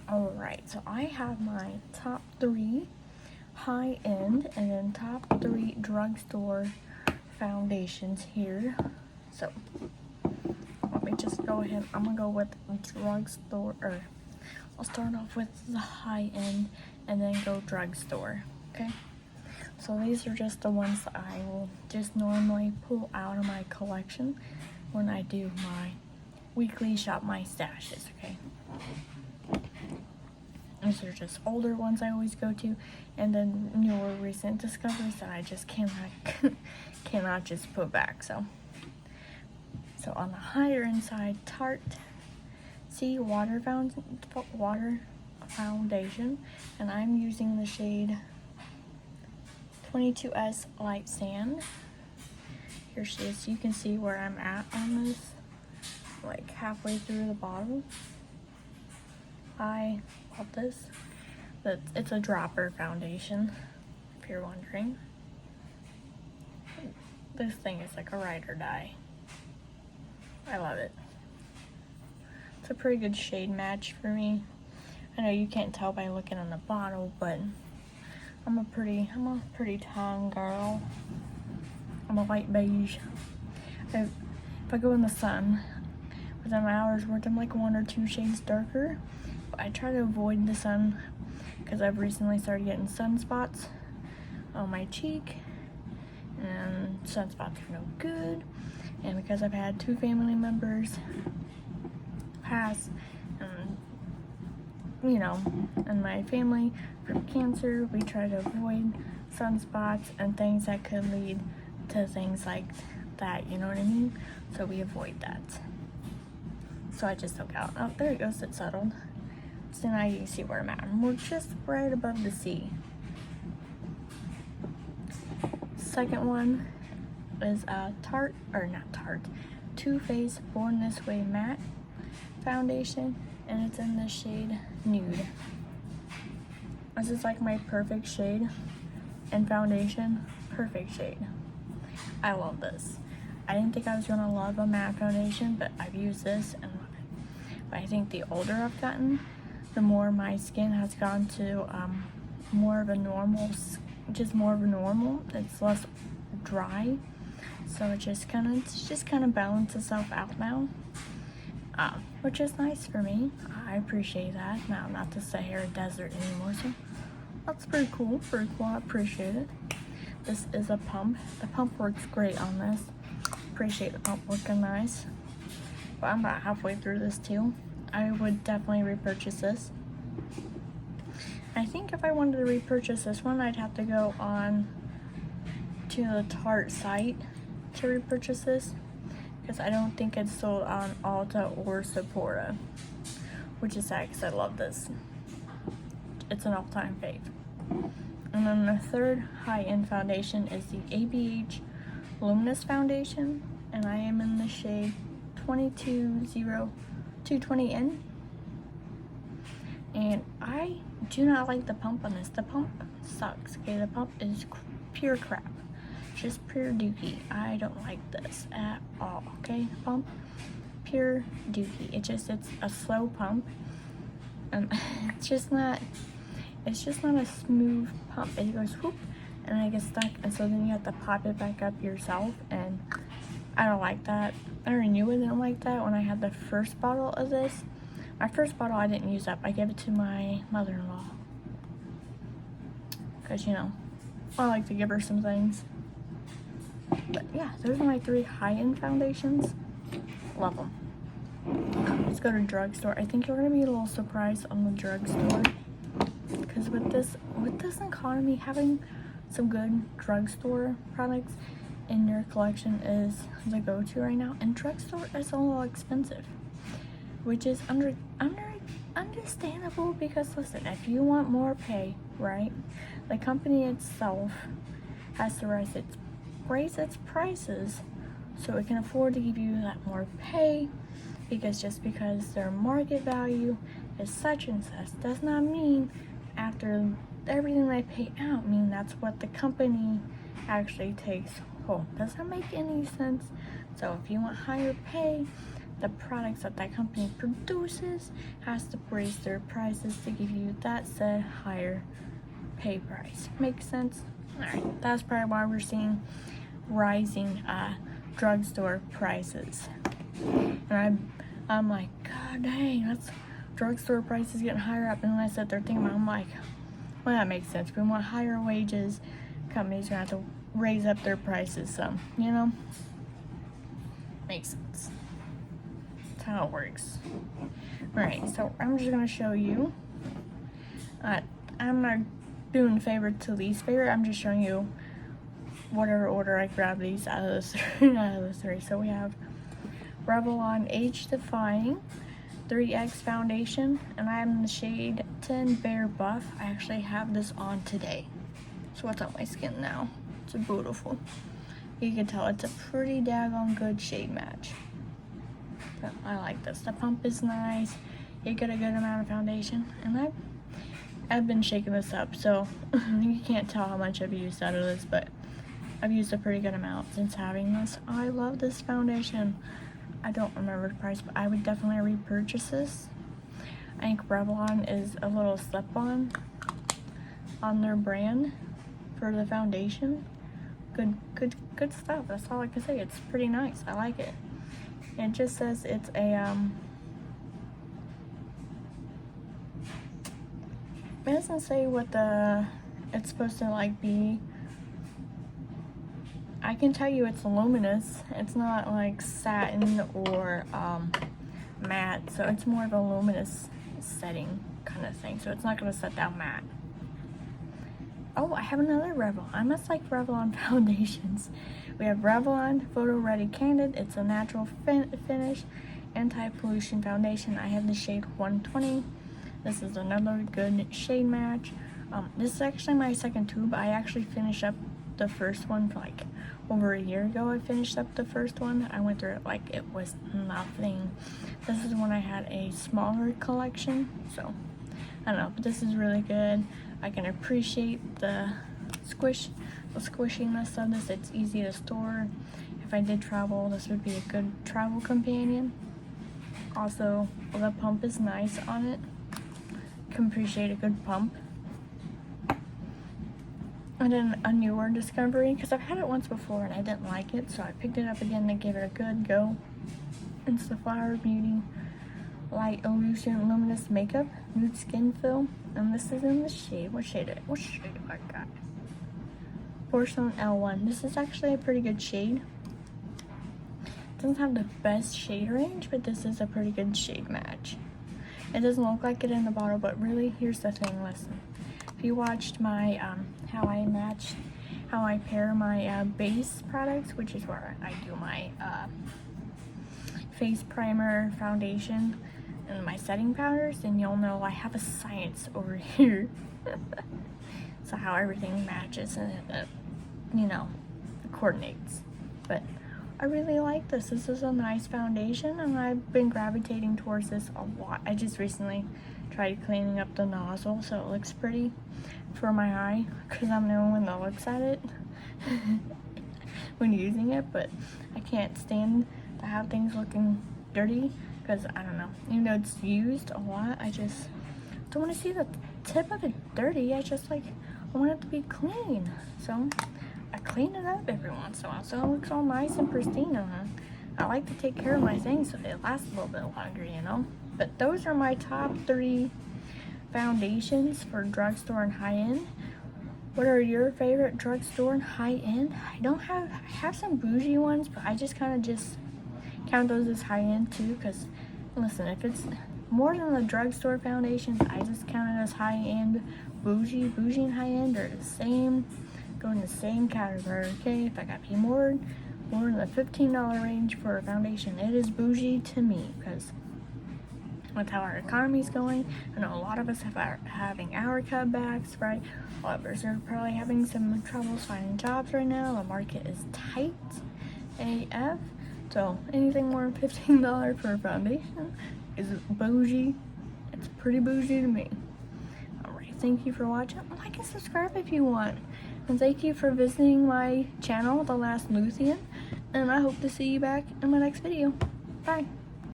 Alright, so I have my top 3 high-end and then top 3 drugstore foundations here. So let me just go ahead. I'm gonna go with drugstore, or I'll start off with the high-end and then go drugstore. Okay, so these are just the ones that I will just normally pull out of my collection when I do my weekly shop my stashes. Okay, these are just older ones I always go to, and then newer recent discoveries that I just cannot just put back. So on the higher end side, Tarte Sea water foundation, and I'm using the shade 22S Light Sand. Here she is. You can see where I'm at on this, like halfway through the bottle. I love this. It's a dropper foundation, if you're wondering. This thing is like a ride or die. I love it. It's a pretty good shade match for me. I know you can't tell by looking on the bottle, but I'm a pretty tan girl. I'm a light beige. If I go in the sun, within my hours worth, I'm like 1 or 2 shades darker. But I try to avoid the sun because I've recently started getting sunspots on my cheek, and sunspots are no good. And because I've had 2 family members pass, you know, in my family from cancer, we try to avoid sunspots and things that could lead to things like that, you know what I mean? So we avoid that. So I just took out. Oh, there it goes, it settled. So now you can see where I'm at. We're just right above the sea. Second one is Too Faced Born This Way Matte foundation, and it's in the shade Nude. This is like my perfect shade and foundation. Perfect shade. I love this. I didn't think I was gonna love a matte foundation, but I've used this and love it. But I think the older I've gotten, the more my skin has gone to more of a normal. It's less dry, so it just kind of balances itself out now, which is nice for me. I appreciate that. Now, I'm not the Sahara Desert anymore, so that's pretty cool. I appreciate it. This is a pump. The pump works great on this. Appreciate the pump working nice. But I'm about halfway through this too. I would definitely repurchase this. I think if I wanted to repurchase this one, I'd have to go on to the Tarte site to repurchase this, because I don't think it's sold on Ulta or Sephora, which is sad because I love this. It's an all-time fave. And then the third high-end foundation is the ABH Luminous Foundation, and I am in the shade 220N. And I do not like the pump on this. The pump sucks. Okay, the pump is pure crap. Just pure dookie. I don't like this at all. Okay, pump, pure dookie. It's a slow pump, and it's just not a smooth pump. It goes whoop, and it gets stuck, and so then you have to pop it back up yourself, and I don't like that. I already knew I didn't like that when I had the first bottle of this. My first bottle I didn't use up. I gave it to my mother-in-law, because, you know, I like to give her some things. But yeah, those are my 3 high-end foundations. Love them. Let's go to drugstore. I think you're gonna be a little surprised on the drugstore, because with this economy, having some good drugstore products in your collection is the go-to right now. And drugstore is a little expensive, which is understandable, because listen, if you want more pay, right, the company itself has to raise its prices so it can afford to give you that more pay, because just because their market value is such and such does not mean after everything they pay out mean that's what the company actually takes home. Does that make any sense? So if you want higher pay, the products that that company produces has to raise their prices to give you that said higher pay price. Makes sense? Alright, that's probably why we're seeing rising drugstore prices. And I'm like, God dang, that's drugstore prices getting higher up. And then I sit there thinking, I'm like, well, that makes sense. We want higher wages. Companies are gonna have to raise up their prices some, you know? Makes sense. That's how it works. Alright, so I'm just gonna show you. I'm not doing favorite to least favorite. I'm just showing you whatever order I grab these out of the three. So we have Revlon Age Defying 3X Foundation, and I am in the shade 10 Bare Buff. I actually have this on today. So what's on my skin now? It's beautiful. You can tell it's a pretty daggone good shade match. But I like this. The pump is nice. You get a good amount of foundation, and I've been shaking this up, so you can't tell how much I've used out of this, but I've used a pretty good amount since having this. I love this foundation. I don't remember the price, but I would definitely repurchase this. I think Revlon is a little slip-on their brand for the foundation. Good stuff. That's all I can say. It's pretty nice. I like it. It just says it's a it doesn't say what it's supposed to like be. I can tell you it's luminous. It's not like satin or matte, so it's more of a luminous setting kind of thing. So it's not going to set down matte. Oh, I have another Revlon. I must like Revlon foundations. We have Revlon Photo Ready Candid. It's a natural finish anti-pollution foundation. I have the shade 120. This is another good shade match. This is actually my second tube. I actually finished up the first one for like over a year ago. I finished up the first one. I went through it like it was nothing. This is when I had a smaller collection, so I don't know, but this is really good. I can appreciate the squishiness of this. It's easy to store. If I did travel, this would be a good travel companion. Also, the pump is nice on it. Can appreciate a good pump. And then a newer discovery, because I've had it once before and I didn't like it, so I picked it up again to give it a good go. It's the Flower Beauty Light Illusion Luminous Makeup Nude Skin Fill, and this is in the shade. What shade do I got? Porcelain L1. This is actually a pretty good shade. It doesn't have the best shade range, but this is a pretty good shade match. It doesn't look like it in the bottle, but really, here's the thing. Listen, if you watched my how I pair my base products, which is where I do my face primer, foundation, and my setting powders, then you'll know I have a science over here. So how everything matches and coordinates. But I really like this. This is a nice foundation, and I've been gravitating towards this a lot. I just recently tried cleaning up the nozzle so it looks pretty for my eye, because I'm the only one that looks at it when using it, but I can't stand to have things looking dirty, because I don't know, even though it's used a lot, I just don't want to see the tip of it dirty. I want it to be clean, so I clean it up every once in a while so it looks all nice and pristine. I like to take care of my things so they last a little bit longer, But those are my top 3 foundations for drugstore and high-end. What are your favorite drugstore and high-end? I have some bougie ones, but I just kind of count those as high-end too, because listen, if it's more than the drugstore foundations, I just count it as high-end. Bougie and high-end are the same, go in the same category. Okay, if I got to pay more in the $15 range for a foundation, it is bougie to me, because with how our economy's going, I know a lot of us are having our cutbacks, right? A lot of us are probably having some troubles finding jobs right now. The market is tight AF, so anything more than $15 for a foundation is bougie. It's pretty bougie to me. Alright, thank you for watching. Like and subscribe if you want. And thank you for visiting my channel, The Last Luthien. And I hope to see you back in my next video. Bye.